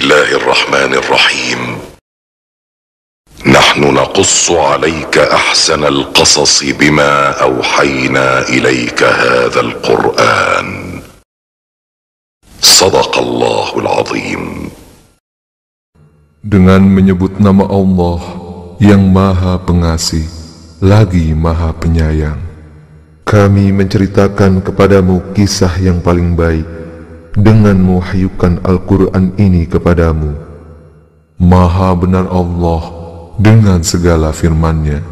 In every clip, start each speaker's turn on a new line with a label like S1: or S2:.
S1: Bismillahirrahmanirrahim. Nahnu naqussu 'alaika ahsanal qasasi bima awhayna ilaika hadzal Qur'an. Shadaqallahul 'azim.
S2: Dengan menyebut nama Allah yang Maha Pengasih lagi Maha Penyayang, kami menceritakan kepadamu kisah yang paling baik dengan mewahyukan Al-Quran ini kepadamu. Maha benar Allah dengan segala firman-Nya.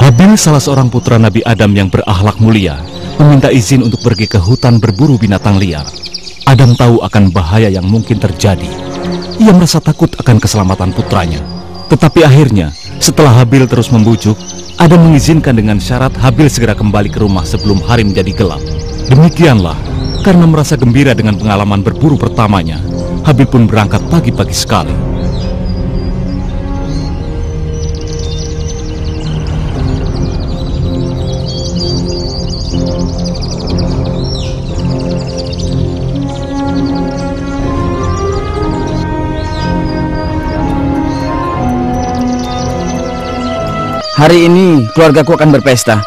S3: Habil, salah seorang putra Nabi Adam yang berakhlak mulia, meminta izin untuk pergi ke hutan berburu binatang liar. Adam tahu akan bahaya yang mungkin terjadi. Ia merasa takut akan keselamatan putranya. Tetapi akhirnya, setelah Habil terus membujuk, Adam mengizinkan dengan syarat Habil segera kembali ke rumah sebelum hari menjadi gelap. Demikianlah, karena merasa gembira dengan pengalaman berburu pertamanya, Habil pun berangkat pagi-pagi sekali.
S4: Hari ini keluargaku akan berpesta.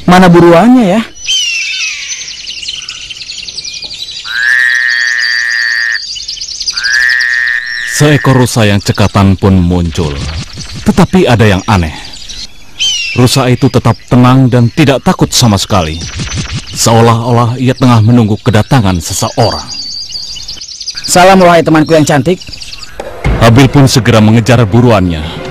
S4: Mana buruannya ya?
S3: Seekor rusa yang cekatan pun muncul. Tetapi ada yang aneh. Rusa itu tetap tenang dan tidak takut sama sekali. Seolah-olah ia tengah menunggu kedatangan seseorang.
S4: Salam wahai temanku yang cantik.
S3: Habil pun segera mengejar buruannya.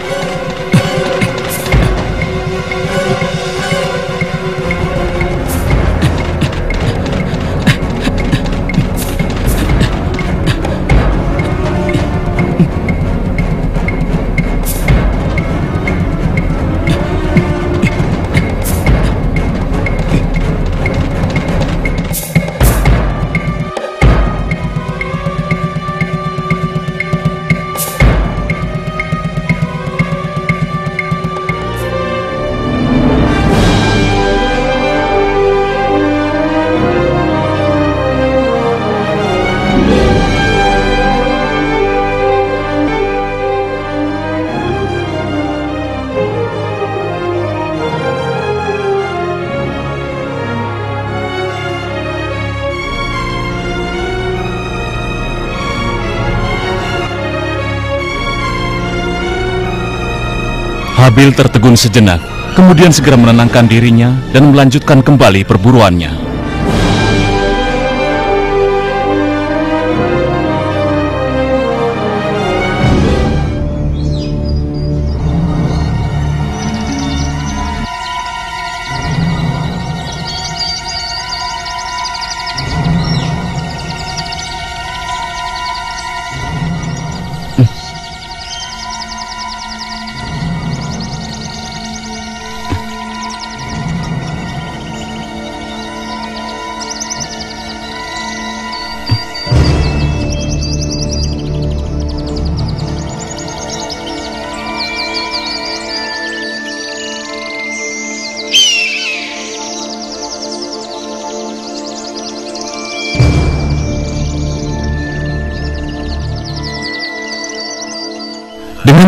S3: Habil tertegun sejenak, kemudian segera menenangkan dirinya dan melanjutkan kembali perburuannya.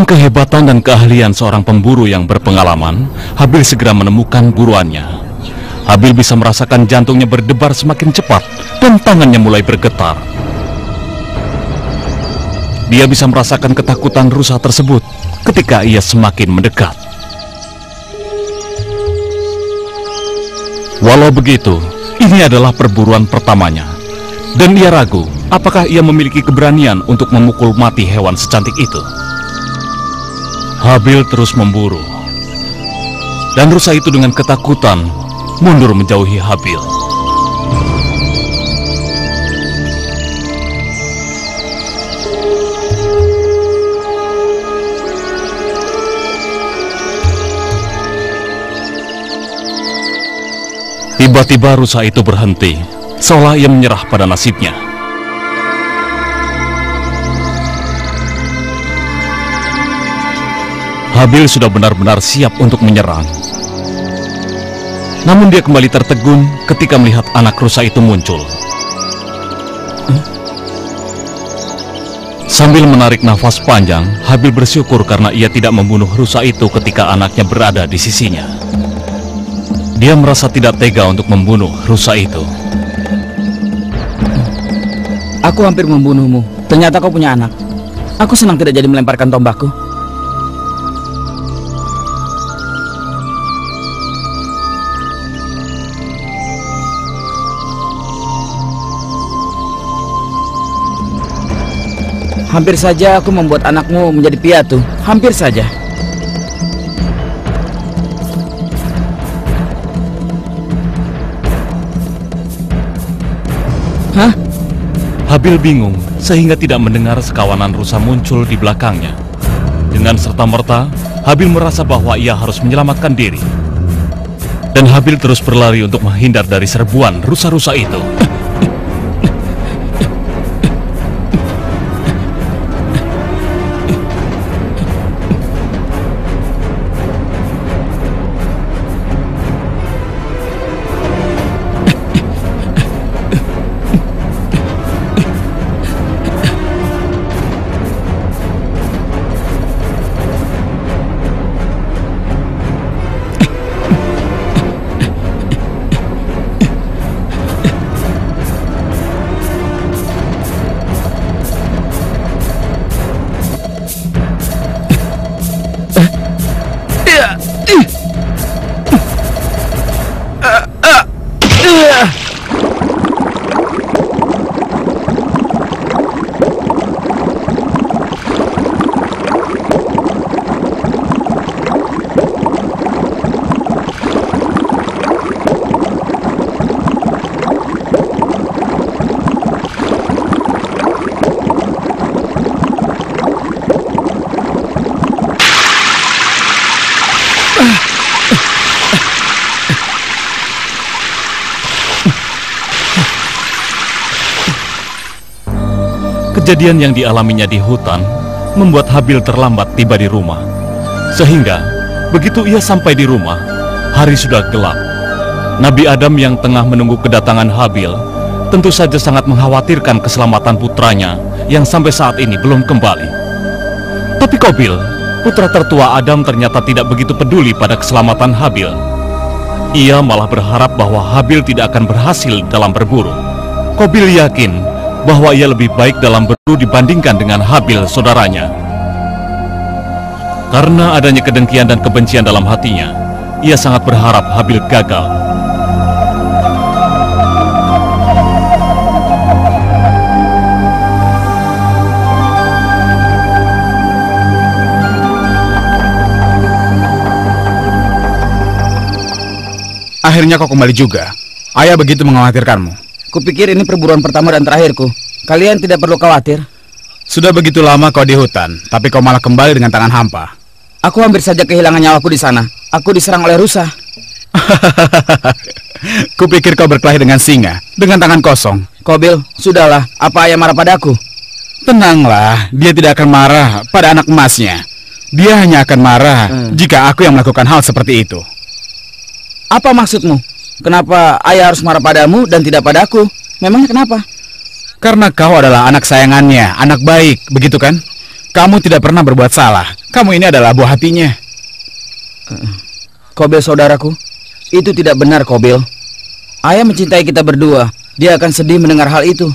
S3: Dengan kehebatan dan keahlian seorang pemburu yang berpengalaman, Habil segera menemukan buruannya. Habil bisa merasakan jantungnya berdebar semakin cepat dan tangannya mulai bergetar. Dia bisa merasakan ketakutan rusa tersebut ketika ia semakin mendekat. Walau begitu, ini adalah perburuan pertamanya, dan ia ragu apakah ia memiliki keberanian untuk memukul mati hewan secantik itu. Habil terus memburu, dan rusa itu dengan ketakutan mundur menjauhi Habil. Tiba-tiba rusa itu berhenti, seolah ia menyerah pada nasibnya. Habil sudah benar-benar siap untuk menyerang. Namun dia kembali tertegun ketika melihat anak rusa itu muncul. Sambil menarik nafas panjang, Habil bersyukur karena ia tidak membunuh rusa itu ketika anaknya berada di sisinya. Dia merasa tidak tega untuk membunuh rusa itu.
S4: Aku hampir membunuhmu. Ternyata kau punya anak. Aku senang tidak jadi melemparkan tombakku. Hampir saja aku membuat anakmu menjadi piatu. Hampir saja. Hah?
S3: Habil bingung sehingga tidak mendengar sekawanan rusa muncul di belakangnya. Dengan serta-merta, Habil merasa bahwa ia harus menyelamatkan diri. Dan Habil terus berlari untuk menghindar dari serbuan rusa-rusa itu. Kejadian yang dialaminya di hutan membuat Habil terlambat tiba di rumah. Sehingga begitu ia sampai di rumah, hari sudah gelap. Nabi Adam yang tengah menunggu kedatangan Habil tentu saja sangat mengkhawatirkan keselamatan putranya yang sampai saat ini belum kembali. Tapi Qabil, putra tertua Adam, ternyata tidak begitu peduli pada keselamatan Habil. Ia malah berharap bahwa Habil tidak akan berhasil dalam berburu. Qabil yakin bahwa ia lebih baik dalam berburu dibandingkan dengan Habil saudaranya. Karena adanya kedengkian dan kebencian dalam hatinya, ia sangat berharap Habil gagal.
S5: Akhirnya kau kembali juga. Ayah begitu mengkhawatirkanmu.
S4: Kupikir ini perburuan pertama dan terakhirku. Kalian tidak perlu khawatir.
S5: Sudah begitu lama kau di hutan, tapi kau malah kembali dengan tangan hampa.
S4: Aku hampir saja kehilangan nyawaku di sana. Aku diserang oleh rusa.
S5: Kupikir kau berkelahi dengan singa, dengan tangan kosong.
S4: Qabil, sudahlah. Apa ayah marah padaku?
S5: Tenanglah, dia tidak akan marah pada anak emasnya. Dia hanya akan marah jika aku yang melakukan hal seperti itu.
S4: Apa maksudmu? Kenapa ayah harus marah padamu dan tidak padaku? Memangnya kenapa?
S5: Karena kau adalah anak sayangannya, anak baik, begitu kan? kamu tidak pernah berbuat salah. Kamu ini adalah buah hatinya.
S4: Qabil saudaraku, itu tidak benar, Qabil. Ayah mencintai kita berdua. Dia akan sedih mendengar hal itu.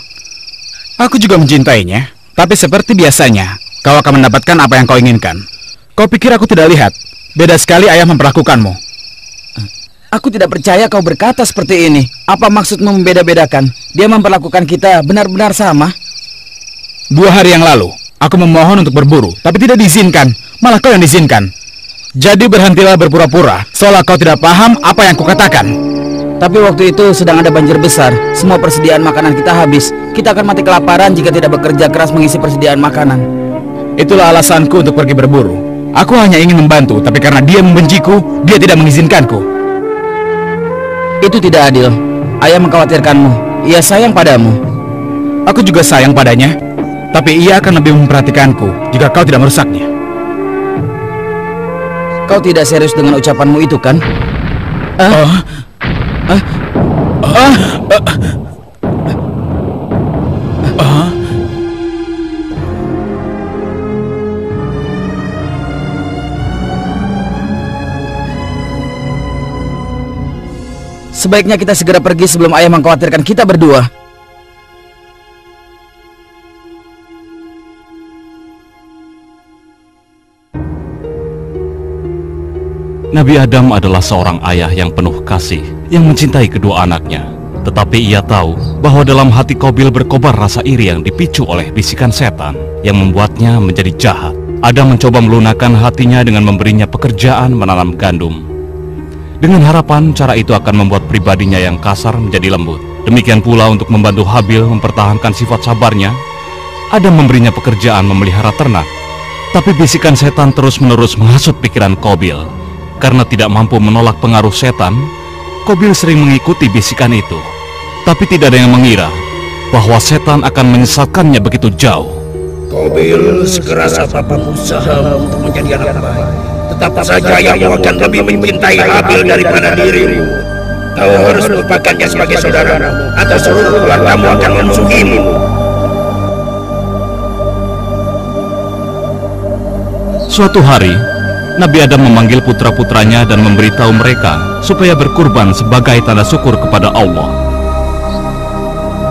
S5: Aku juga mencintainya, tapi seperti biasanya, kau akan mendapatkan apa yang kau inginkan. Kau pikir aku tidak lihat? Beda sekali ayah memperlakukanmu.
S4: Aku tidak percaya kau berkata seperti ini. Apa maksudmu membeda-bedakan? Dia memperlakukan kita benar-benar sama.
S5: 2 hari yang lalu, aku memohon untuk berburu, tapi tidak diizinkan. Malah kau yang diizinkan. Jadi berhentilah berpura-pura, seolah kau tidak paham apa yang kukatakan.
S4: Tapi waktu itu sedang ada banjir besar. Semua persediaan makanan kita habis. Kita akan mati kelaparan jika tidak bekerja keras mengisi persediaan makanan.
S5: Itulah alasanku untuk pergi berburu. Aku hanya ingin membantu, tapi karena dia membenciku, dia tidak mengizinkanku.
S4: Itu tidak adil. Ayah mengkhawatirkanmu. Ia sayang padamu.
S5: Aku juga sayang padanya, tapi ia akan lebih memperhatikanku jika kau tidak merusaknya.
S4: Kau tidak serius dengan ucapanmu itu, kan? Sebaiknya kita segera pergi sebelum ayah mengkhawatirkan kita berdua.
S3: Nabi Adam adalah seorang ayah yang penuh kasih, yang mencintai kedua anaknya. Tetapi ia tahu bahwa dalam hati Qabil berkobar rasa iri yang dipicu oleh bisikan setan yang membuatnya menjadi jahat. Adam mencoba melunakkan hatinya dengan memberinya pekerjaan menanam gandum. Dengan harapan cara itu akan membuat pribadinya yang kasar menjadi lembut. Demikian pula untuk membantu Habil mempertahankan sifat sabarnya, Adam memberinya pekerjaan memelihara ternak. Tapi bisikan setan terus-menerus menghasut pikiran Qabil. Karena tidak mampu menolak pengaruh setan, Qabil sering mengikuti bisikan itu. Tapi tidak ada yang mengira bahwa setan akan menyesatkannya begitu jauh.
S6: Qabil, sekeras apapun usaha untuk menjadi anak baik, tetap saja ayahmu akan lebih mencintai Habil daripada dirimu. Kau harus melupakannya sebagai saudaramu, atau seluruh keluargamu akan memusuhimu.
S3: Suatu hari, Nabi Adam memanggil putra-putranya dan memberitahu mereka supaya berkurban sebagai tanda syukur kepada Allah.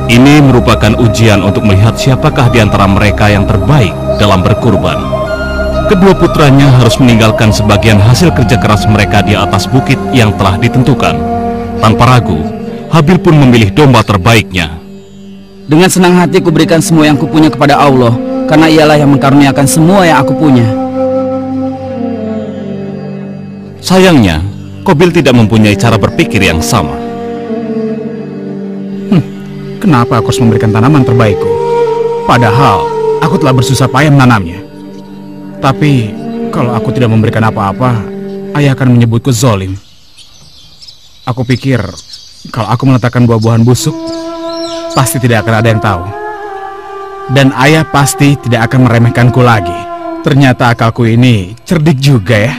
S3: Ini merupakan ujian untuk melihat siapakah di antara mereka yang terbaik dalam berkurban. Kedua putranya harus meninggalkan sebagian hasil kerja keras mereka di atas bukit yang telah ditentukan. Tanpa ragu, Habil pun memilih domba terbaiknya.
S4: Dengan senang hati kuberikan semua yang kupunya kepada Allah, karena ialah yang mengkaruniakan semua yang aku punya.
S3: Sayangnya, Qabil tidak mempunyai cara berpikir yang sama.
S5: Kenapa aku harus memberikan tanaman terbaikku? Padahal aku telah bersusah payah menanamnya. Tapi kalau aku tidak memberikan apa-apa, ayah akan menyebutku zalim. Aku pikir kalau aku meletakkan buah-buahan busuk, pasti tidak akan ada yang tahu. Dan ayah pasti tidak akan meremehkanku lagi. Ternyata akalku ini cerdik juga ya.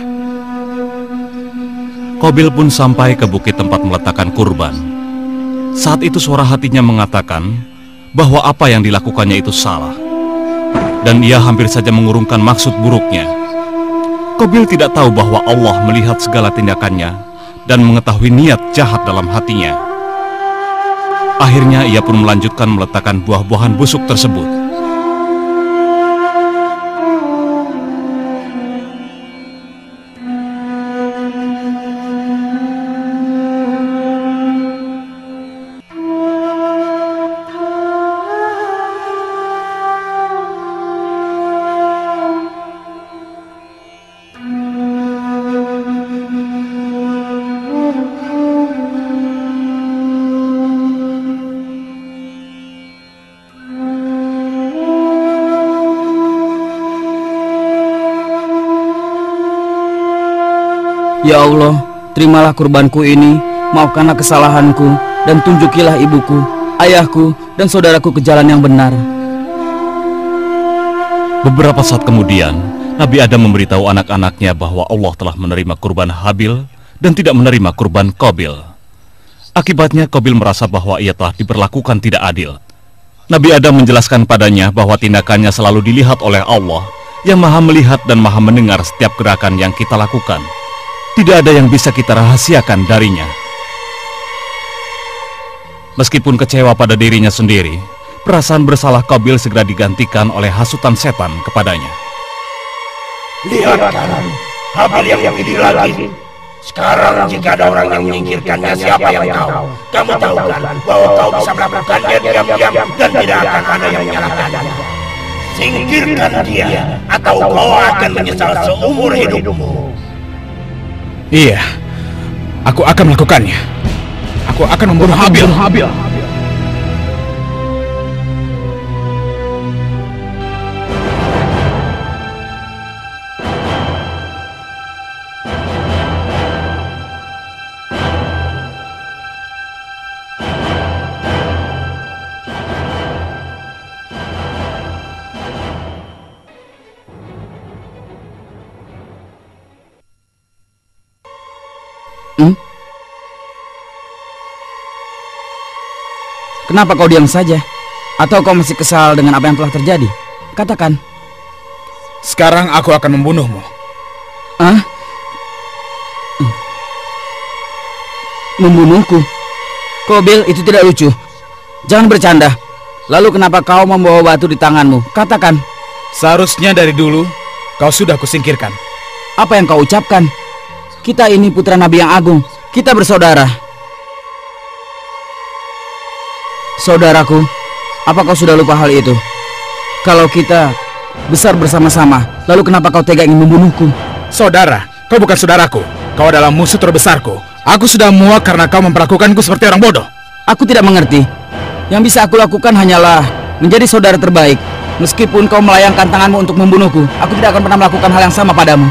S3: Qabil pun sampai ke bukit tempat meletakkan kurban. Saat itu suara hatinya mengatakan bahwa apa yang dilakukannya itu salah. Dan ia hampir saja mengurungkan maksud buruknya. Qabil tidak tahu bahwa Allah melihat segala tindakannya dan mengetahui niat jahat dalam hatinya. Akhirnya ia pun melanjutkan meletakkan buah-buahan busuk tersebut.
S4: Ya Allah, terimalah kurbanku ini, maafkanlah kesalahanku, dan tunjukilah ibuku, ayahku, dan saudaraku ke jalan yang benar.
S3: Beberapa saat kemudian, Nabi Adam memberitahu anak-anaknya bahwa Allah telah menerima kurban Habil dan tidak menerima kurban Qabil. Akibatnya Qabil merasa bahwa ia telah diperlakukan tidak adil. Nabi Adam menjelaskan padanya bahwa tindakannya selalu dilihat oleh Allah yang maha melihat dan maha mendengar setiap gerakan yang kita lakukan. Tidak ada yang bisa kita rahasiakan darinya. Meskipun kecewa pada dirinya sendiri, perasaan bersalah Qabil segera digantikan oleh hasutan setan kepadanya.
S6: Lihat kan, Habil yang ini lagi. Sekarang jika ada orang yang menyingkirkannya, siapa yang tahu? Kamu tahu kan bahwa kau bisa melakukannya diam-diam dan tidak akan ada yang menyalahkannya. Singkirkan dia, atau kau akan menyesal seumur hidupmu.
S5: Iya, aku akan melakukannya. Aku akan membunuh Habil.
S4: Kenapa kau diam saja? Atau kau masih kesal dengan apa yang telah terjadi? Katakan.
S5: Sekarang aku akan membunuhmu.
S4: Ah? Membunuhku? Qabil, itu tidak lucu. Jangan bercanda. Lalu kenapa kau membawa batu di tanganmu? Katakan.
S5: Seharusnya dari dulu kau sudah kusingkirkan.
S4: Apa yang kau ucapkan? Kita ini putra Nabi yang agung. Kita bersaudara. Saudaraku, apa kau sudah lupa hal itu? Kalau kita besar bersama-sama, lalu kenapa kau tega ingin membunuhku?
S5: Saudara, kau bukan saudaraku. Kau adalah musuh terbesarku. Aku sudah muak karena kau memperlakukanku seperti orang bodoh.
S4: Aku tidak mengerti. Yang bisa aku lakukan hanyalah menjadi saudara terbaik. Meskipun kau melayangkan tanganmu untuk membunuhku, aku tidak akan pernah melakukan hal yang sama padamu.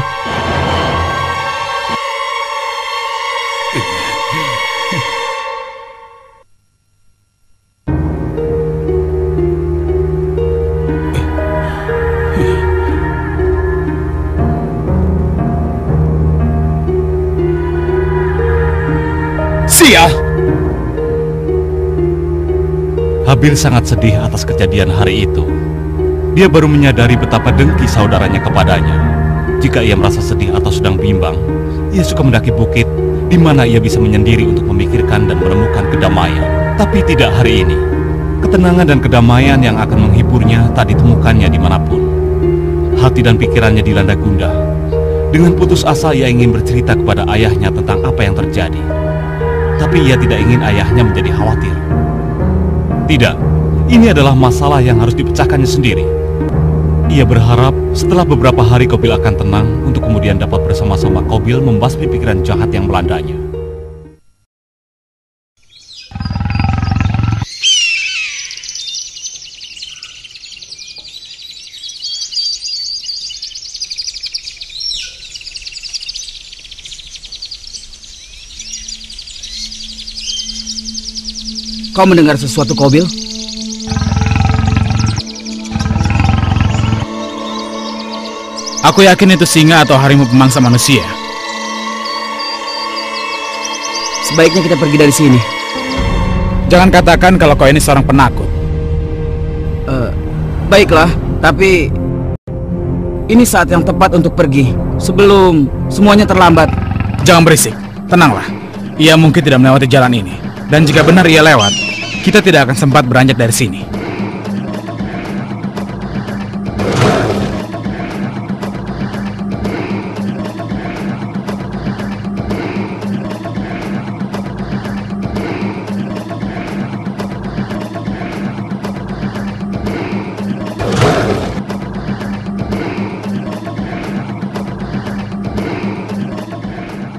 S5: Sial!
S3: Habil sangat sedih atas kejadian hari itu. Dia baru menyadari betapa dengki saudaranya kepadanya. Jika ia merasa sedih atau sedang bimbang, ia suka mendaki bukit, di mana ia bisa menyendiri untuk memikirkan dan menemukan kedamaian. Tapi tidak hari ini. Ketenangan dan kedamaian yang akan menghiburnya tak ditemukannya dimanapun. Hati dan pikirannya dilanda gundah. Dengan putus asa ia ingin bercerita kepada ayahnya tentang apa yang terjadi. Tapi ia tidak ingin ayahnya menjadi khawatir. Tidak, ini adalah masalah yang harus dipecahkannya sendiri. Ia berharap setelah beberapa hari Qabil akan tenang untuk kemudian dapat bersama-sama Qabil membasmi pikiran jahat yang melandanya.
S4: Kau mendengar sesuatu, Qabil?
S5: Aku yakin itu singa atau harimau pemangsa manusia.
S4: Sebaiknya kita pergi dari sini.
S5: Jangan katakan kalau kau ini seorang penakut.
S4: Baiklah, tapi ini saat yang tepat untuk pergi sebelum semuanya terlambat.
S5: Jangan berisik, tenanglah. Ia mungkin tidak melewati jalan ini. Dan jika benar ia lewat, kita tidak akan sempat beranjak dari sini.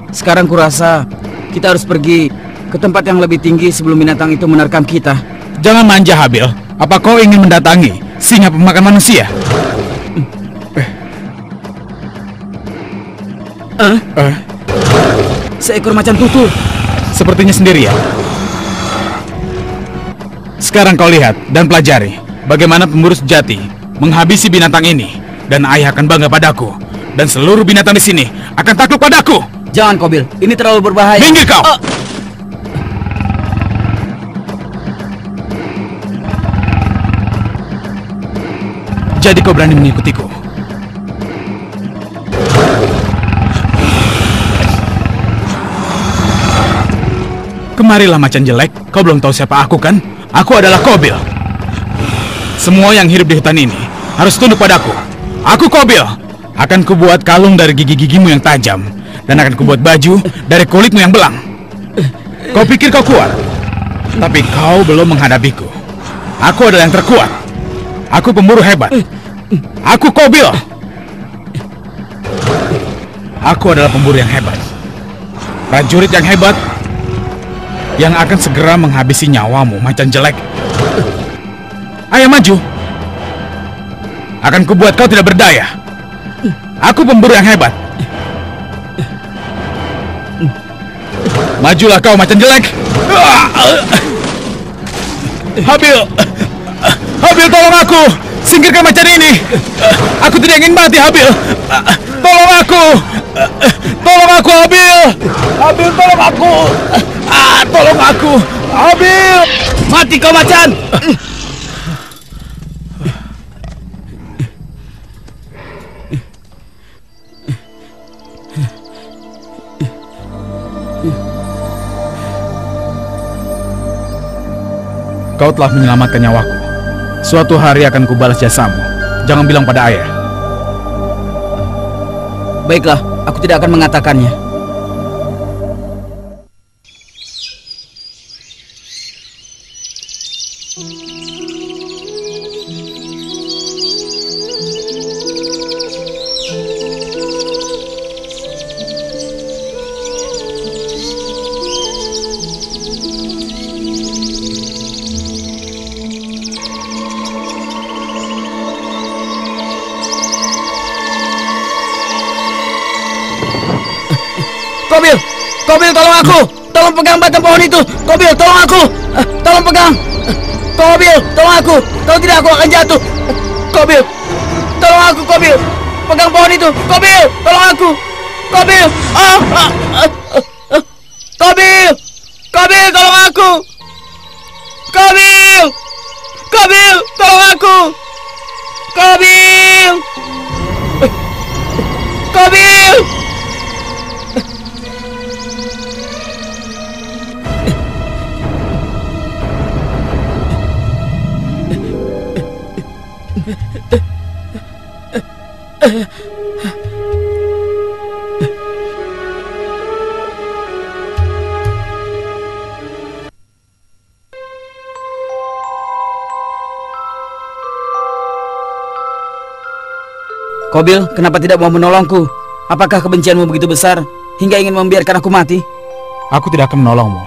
S4: Sekarang kurasa kita harus pergi ke tempat yang lebih tinggi sebelum binatang itu menerkam kita.
S5: Jangan manja, Habil. Apa kau ingin mendatangi singa pemakan manusia?
S4: Seekor macan tutul.
S5: Sepertinya sendirian. Sekarang kau lihat dan pelajari bagaimana pemburu sejati menghabisi binatang ini, dan ayah akan bangga padaku, dan seluruh binatang di sini akan takluk padaku.
S4: Jangan, Qabil. Ini terlalu berbahaya.
S5: Minggir kau! Jadi kau berani mengikutiku? Kemarilah macan jelek, kau belum tahu siapa aku kan? Aku adalah Qabil. Semua yang hidup di hutan ini harus tunduk padaku. Aku Qabil. Akan kubuat kalung dari gigi-gigimu yang tajam, dan akan kubuat baju dari kulitmu yang belang. Kau pikir kau kuat? Tapi kau belum menghadapiku. Aku adalah yang terkuat. Aku pemburu hebat. Aku Qabil. Aku adalah pemburu yang hebat. Prajurit yang hebat yang akan segera menghabisi nyawamu, macan jelek. Ayo maju. Akan kubuat kau tidak berdaya. Aku pemburu yang hebat. Majulah kau, macan jelek. Habil. Habil, tolong aku. Singkirkan macan ini. Aku tidak ingin mati, Habil. Tolong aku. Tolong aku, Habil. Habil, tolong aku. Tolong aku. Habil.
S4: Mati kau macan!
S5: Kau telah menyelamatkan nyawaku. Suatu hari akan kubalas jasamu. Jangan bilang pada ayah.
S4: Baiklah, aku tidak akan mengatakannya. Qabil! Qabil, tolong aku! Tolong pegang batang pohon itu! Qabil, tolong aku! Tolong pegang! Qabil, tolong aku! Kalau tidak aku akan jatuh! Qabil! Tolong aku, Qabil! Pegang pohon itu! Qabil, tolong aku! Qabil! Qabil! Qabil, tolong aku! Qabil! Qabil, tolong aku! Qabil! Qabil! Qabil, kenapa tidak mau menolongku? Apakah kebencianmu begitu besar hingga ingin membiarkan aku mati?
S5: Aku tidak akan menolongmu.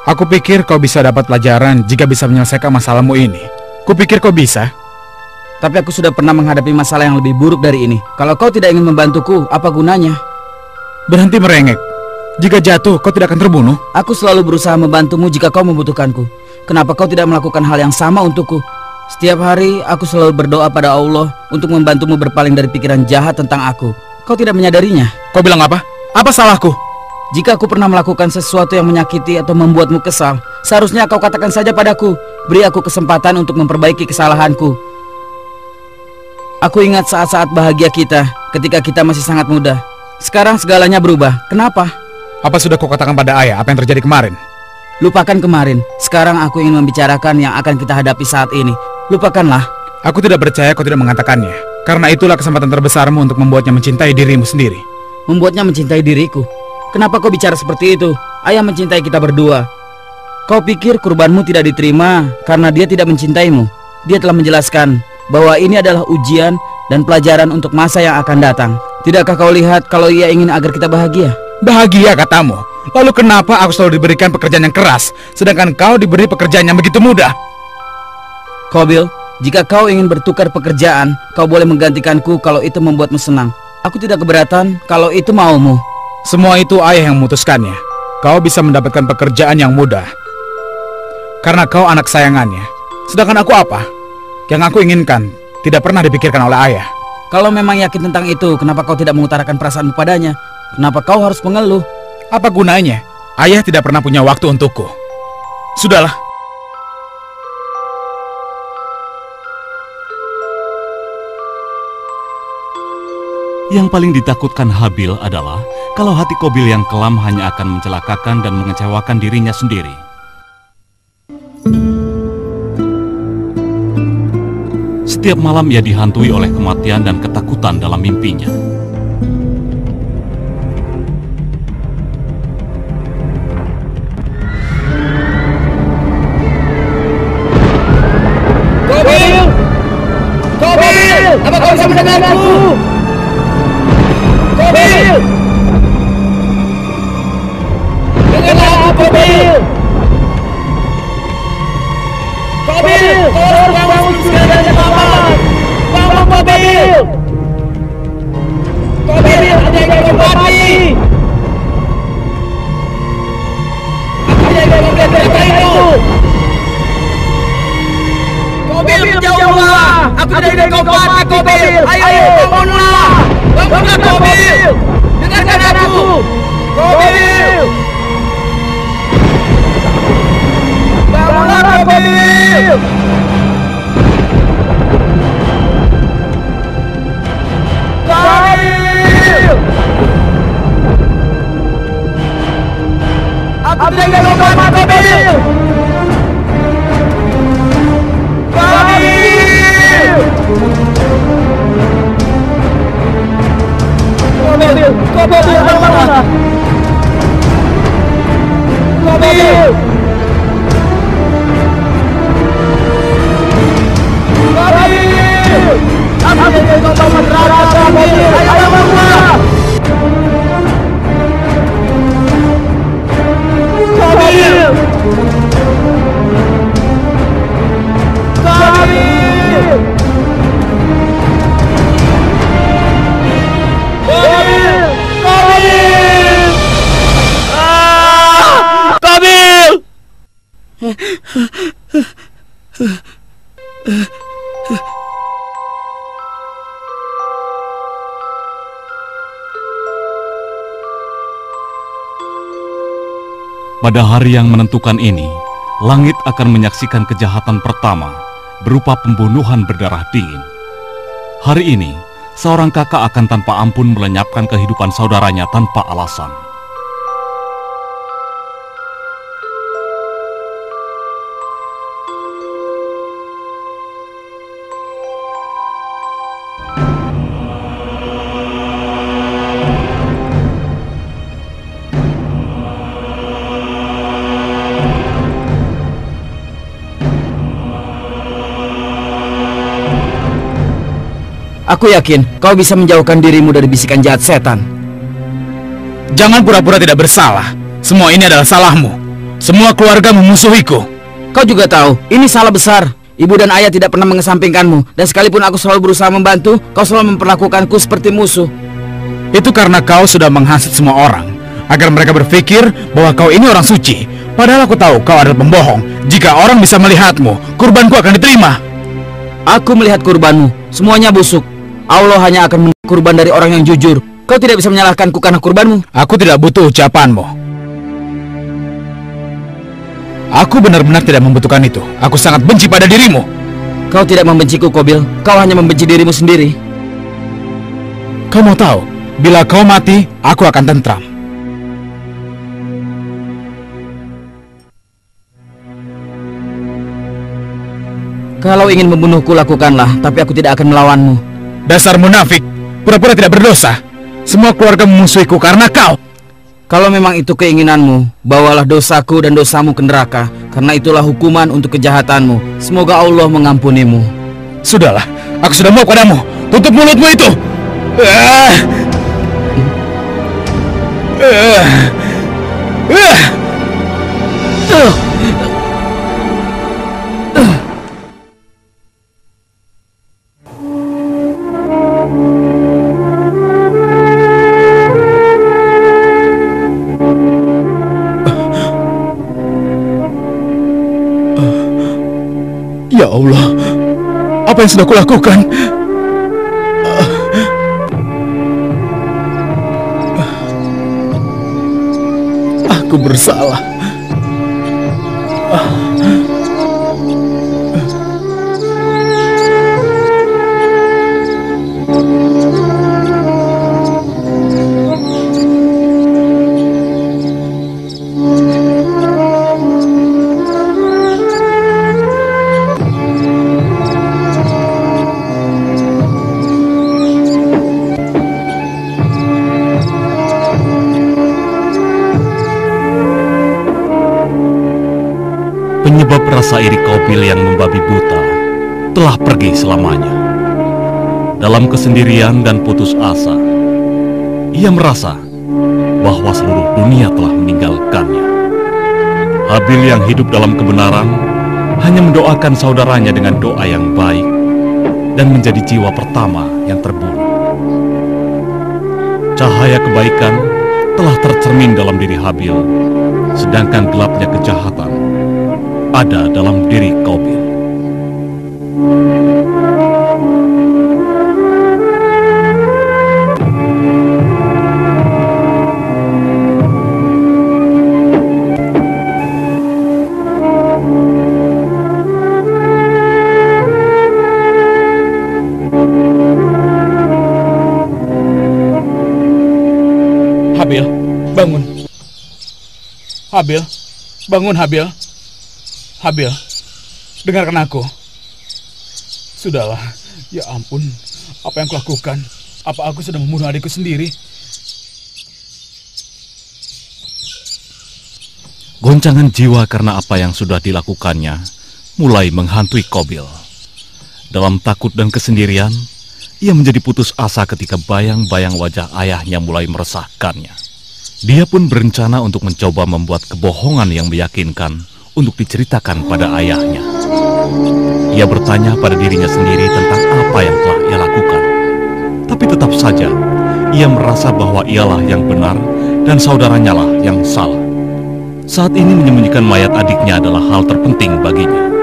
S5: Aku pikir kau bisa dapat pelajaran jika bisa menyelesaikan masalahmu ini. Kupikir kau bisa.
S4: Tapi aku sudah pernah menghadapi masalah yang lebih buruk dari ini. Kalau kau tidak ingin membantuku, apa gunanya?
S5: Berhenti merengek. Jika jatuh, kau tidak akan terbunuh.
S4: Aku selalu berusaha membantumu jika kau membutuhkanku. Kenapa kau tidak melakukan hal yang sama untukku? Setiap hari aku selalu berdoa pada Allah untuk membantumu berpaling dari pikiran jahat tentang aku. Kau tidak menyadarinya.
S5: Kau bilang apa? Apa salahku?
S4: Jika aku pernah melakukan sesuatu yang menyakiti atau membuatmu kesal, seharusnya kau katakan saja padaku. Beri aku kesempatan untuk memperbaiki kesalahanku. Aku ingat saat-saat bahagia kita ketika kita masih sangat muda. Sekarang segalanya berubah. Kenapa?
S5: Apa sudah kau katakan pada ayah apa yang terjadi kemarin?
S4: Lupakan kemarin. Sekarang aku ingin membicarakan yang akan kita hadapi saat ini. Lupakanlah.
S5: Aku tidak percaya kau tidak mengatakannya. Karena itulah kesempatan terbesarmu untuk membuatnya mencintai dirimu sendiri.
S4: Membuatnya mencintai diriku? Kenapa kau bicara seperti itu? Ayah mencintai kita berdua. Kau pikir kurbanmu tidak diterima karena dia tidak mencintaimu? Dia telah menjelaskan bahwa ini adalah ujian dan pelajaran untuk masa yang akan datang. Tidakkah kau lihat kalau ia ingin agar kita bahagia?
S5: Bahagia katamu? Lalu kenapa aku selalu diberikan pekerjaan yang keras, sedangkan kau diberi pekerjaan yang begitu mudah?
S4: Qabil, jika kau ingin bertukar pekerjaan, kau boleh menggantikanku kalau itu membuatmu senang. Aku tidak keberatan kalau itu maumu.
S5: Semua itu ayah yang memutuskannya. Kau bisa mendapatkan pekerjaan yang mudah karena kau anak sayangannya. Sedangkan aku apa? Yang aku inginkan tidak pernah dipikirkan oleh ayah.
S4: Kalau memang yakin tentang itu, kenapa kau tidak mengutarakan perasaanmu padanya? Kenapa kau harus mengeluh?
S5: Apa gunanya? Ayah tidak pernah punya waktu untukku. Sudahlah.
S3: Yang paling ditakutkan Habil adalah kalau hati Qabil yang kelam hanya akan mencelakakan dan mengecewakan dirinya sendiri. Setiap malam ia dihantui oleh kematian dan ketakutan dalam mimpinya.
S6: Qabil! Qabil! Apa kau bisa mendengarku? Qabil! Dengarlah aku, Qabil! Qabil! Kau harus bangun segera dari kemampuan! Bangun, Qabil! Qabil, ada yang kau mati! Ada yang kau mati itu! Qabil, jauhlah! Aku tidak ingin kau mati, Qabil! Ayo, bangunlah! Bangunlah, Qabil! Dengarkan aku! Qabil! Bangunlah, Qabil! Qabil! Aku tidak ingin kau mati, Qabil! Qabil, bangunlah! Qabil! Qabil! Aku ingin kau tamat rasa, Qabil! Ayo bangunlah! Qabil! Qabil! Qabil! Qabil! Qabil!
S3: Pada hari yang menentukan ini, langit akan menyaksikan kejahatan pertama berupa pembunuhan berdarah dingin. Hari ini, seorang kakak akan tanpa ampun melenyapkan kehidupan saudaranya tanpa alasan.
S4: Aku yakin kau bisa menjauhkan dirimu dari bisikan jahat setan.
S5: Jangan pura-pura tidak bersalah. Semua ini adalah salahmu. Semua keluarga memusuhiku.
S4: Kau juga tahu, ini salah besar. Ibu dan ayah tidak pernah mengesampingkanmu. Dan sekalipun aku selalu berusaha membantu, kau selalu memperlakukanku seperti musuh.
S5: Itu karena kau sudah menghasut semua orang agar mereka berpikir bahwa kau ini orang suci. Padahal aku tahu kau adalah pembohong. Jika orang bisa melihatmu, kurbanku akan diterima.
S4: Aku melihat kurbanmu, semuanya busuk. Allah hanya akan menerima kurban dari orang yang jujur. Kau tidak bisa menyalahkanku karena kurbanmu.
S5: Aku tidak butuh ucapanmu. Aku benar-benar tidak membutuhkan itu. Aku sangat benci pada dirimu.
S4: Kau tidak membenciku, Qabil. Kau hanya membenci dirimu sendiri.
S5: Kau mau tahu, bila kau mati, aku akan tentram.
S4: Kalau ingin membunuhku, lakukanlah. Tapi aku tidak akan melawanmu.
S5: Dasar munafik, pura-pura tidak berdosa. Semua keluarga memusuhiku karena kau.
S4: Kalau memang itu keinginanmu, bawalah dosaku dan dosamu ke neraka. Karena itulah hukuman untuk kejahatanmu. Semoga Allah mengampunimu.
S5: Sudahlah, aku sudah mau padamu. Tutup mulutmu itu. Ya Allah, apa yang sudah kulakukan? Aku bersalah.
S3: Penyebab rasa iri Qabil yang membabi buta telah pergi selamanya. Dalam kesendirian dan putus asa, ia merasa bahwa seluruh dunia telah meninggalkannya. Habil yang hidup dalam kebenaran hanya mendoakan saudaranya dengan doa yang baik dan menjadi jiwa pertama yang terbunuh. Cahaya kebaikan telah tercermin dalam diri Habil, sedangkan gelapnya kejahatan ada dalam diri Qabil.
S5: Habil, bangun. Habil, bangun Habil. Habil, dengarkan aku. Sudahlah, ya ampun, apa yang kulakukan? Apa aku sudah membunuh adikku sendiri?
S3: Goncangan jiwa karena apa yang sudah dilakukannya mulai menghantui Qabil. Dalam takut dan kesendirian, ia menjadi putus asa ketika bayang-bayang wajah ayahnya mulai meresahkannya. Dia pun berencana untuk mencoba membuat kebohongan yang meyakinkan untuk diceritakan pada ayahnya. Ia bertanya pada dirinya sendiri tentang apa yang telah ia lakukan. Tapi tetap saja, ia merasa bahwa ialah yang benar dan saudaranya lah yang salah. Saat ini menyembunyikan mayat adiknya adalah hal terpenting baginya.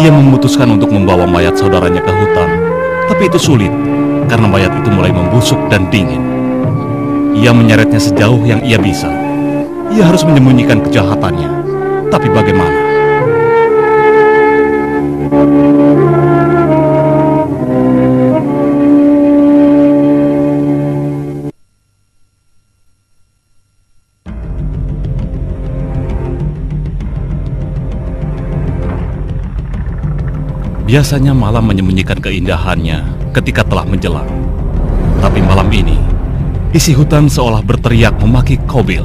S3: Ia memutuskan untuk membawa mayat saudaranya ke hutan, tapi itu sulit karena mayat itu mulai membusuk dan dingin. Ia menyeretnya sejauh yang ia bisa. Ia harus menyembunyikan kejahatannya, tapi bagaimana? Biasanya malam menyembunyikan keindahannya ketika telah menjelang. Tapi malam ini, isi hutan seolah berteriak memaki Qabil,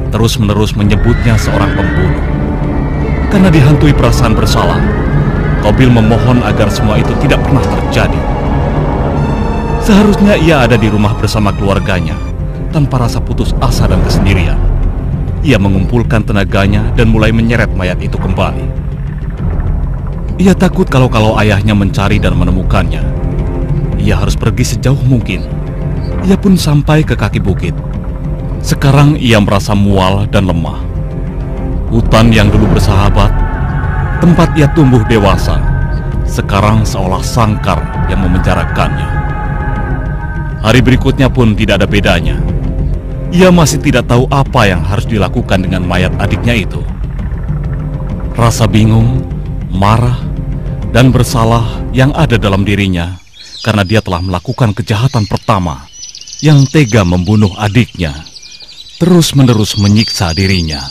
S3: terus-menerus menyebutnya seorang pembunuh. Karena dihantui perasaan bersalah, Qabil memohon agar semua itu tidak pernah terjadi. Seharusnya ia ada di rumah bersama keluarganya, tanpa rasa putus asa dan kesendirian. Ia mengumpulkan tenaganya dan mulai menyeret mayat itu kembali. Ia takut kalau ayahnya mencari dan menemukannya. Ia harus pergi sejauh mungkin. Ia pun sampai ke kaki bukit. Sekarang ia merasa mual dan lemah. Hutan yang dulu bersahabat, tempat ia tumbuh dewasa, sekarang seolah sangkar yang memenjarakannya. Hari berikutnya pun tidak ada bedanya. Ia masih tidak tahu apa yang harus dilakukan dengan mayat adiknya itu. Rasa bingung, marah, dan bersalah yang ada dalam dirinya karena dia telah melakukan kejahatan pertama yang tega membunuh adiknya, terus-menerus menyiksa dirinya.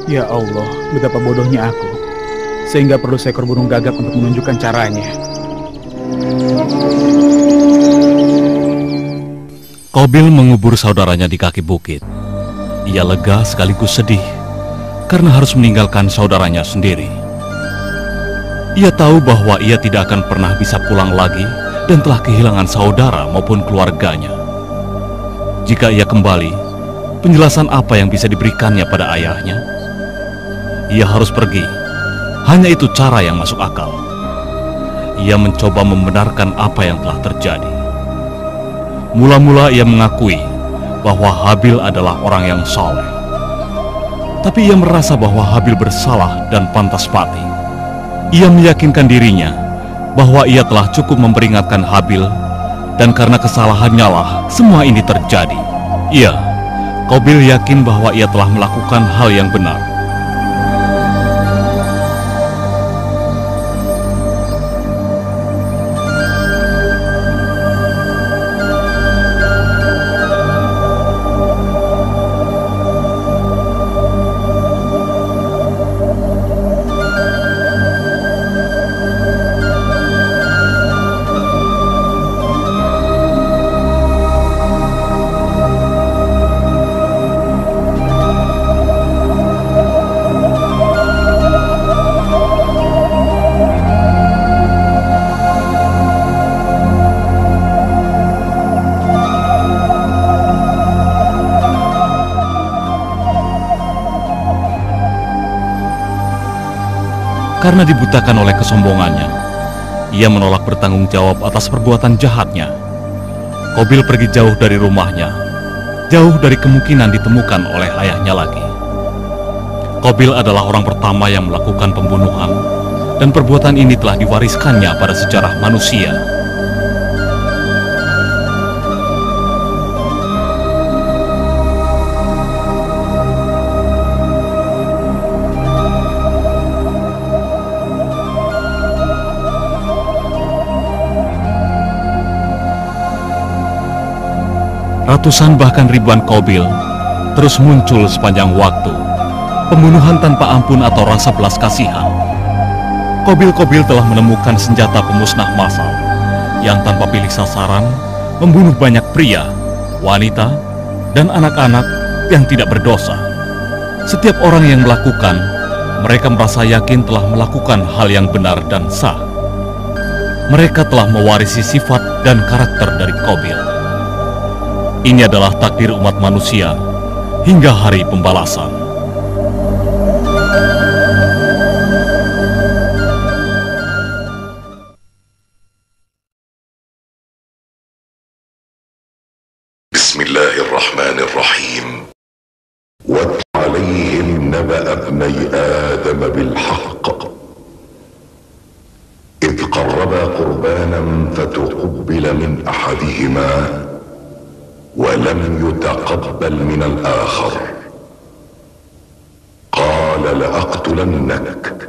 S5: Ya Allah, betapa bodohnya aku, sehingga perlu seekor burung gagak untuk menunjukkan caranya.
S3: Qabil mengubur saudaranya di kaki bukit. Ia lega sekaligus sedih karena harus meninggalkan saudaranya sendiri. Ia tahu bahwa ia tidak akan pernah bisa pulang lagi dan telah kehilangan saudara maupun keluarganya. Jika ia kembali, penjelasan apa yang bisa diberikannya pada ayahnya? Ia harus pergi. Hanya itu cara yang masuk akal. Ia mencoba membenarkan apa yang telah terjadi. Mula-mula ia mengakui bahwa Habil adalah orang yang saleh. Tapi ia merasa bahwa Habil bersalah dan pantas mati. Ia meyakinkan dirinya bahwa ia telah cukup memperingatkan Habil, dan karena kesalahannya lah semua ini terjadi. Iya, Qabil yakin bahwa ia telah melakukan hal yang benar. Karena dibutakan oleh kesombongannya, ia menolak bertanggung jawab atas perbuatan jahatnya. Qabil pergi jauh dari rumahnya, jauh dari kemungkinan ditemukan oleh ayahnya lagi. Qabil adalah orang pertama yang melakukan pembunuhan, dan perbuatan ini telah diwariskannya pada sejarah manusia. Ratusan bahkan ribuan Qabil terus muncul sepanjang waktu. Pembunuhan tanpa ampun atau rasa belas kasihan. Qabil-Qabil telah menemukan senjata pemusnah massal yang tanpa pilih sasaran membunuh banyak pria, wanita, dan anak-anak yang tidak berdosa. Setiap orang yang melakukan, mereka merasa yakin telah melakukan hal yang benar dan sah. Mereka telah mewarisi sifat dan karakter dari Qabil. Ini adalah takdir umat manusia hingga hari pembalasan.
S1: Bismillahirrahmanirrahim. Watlu alaihim naba'a ibnai Adam bilhaq. إذ قربا قربانا فتقبل من أحدهما ولم يتقبل من الآخر قال لأقتلنك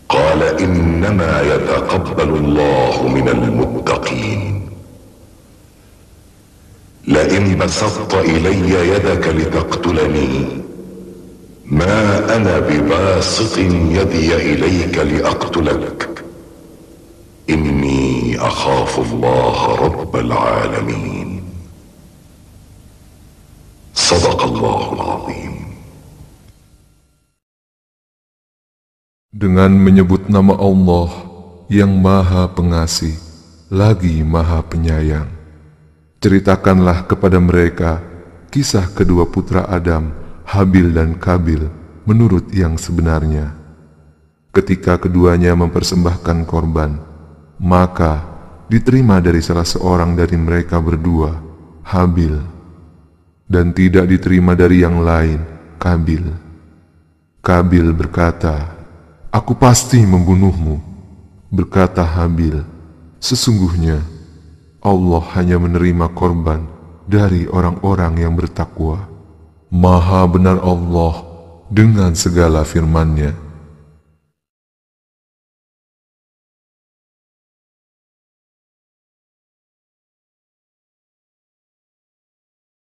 S1: قال إنما يتقبل الله من المتقين لئن بسطت إلي يدك لتقتلني ما أنا بباسط يدي إليك لأقتلك إني أخاف الله رب العالمين Sadaqallahul Azim.
S2: Dengan menyebut nama Allah yang Maha Pengasih, lagi Maha Penyayang, ceritakanlah kepada mereka kisah kedua putra Adam, Habil dan Qabil, menurut yang sebenarnya. Ketika keduanya mempersembahkan korban, maka diterima dari salah seorang dari mereka berdua, Habil, dan tidak diterima dari yang lain, Qabil. Qabil berkata, "Aku pasti membunuhmu." Berkata Habil, "Sesungguhnya Allah hanya menerima korban dari orang-orang yang bertakwa." Maha benar Allah dengan segala firman-Nya.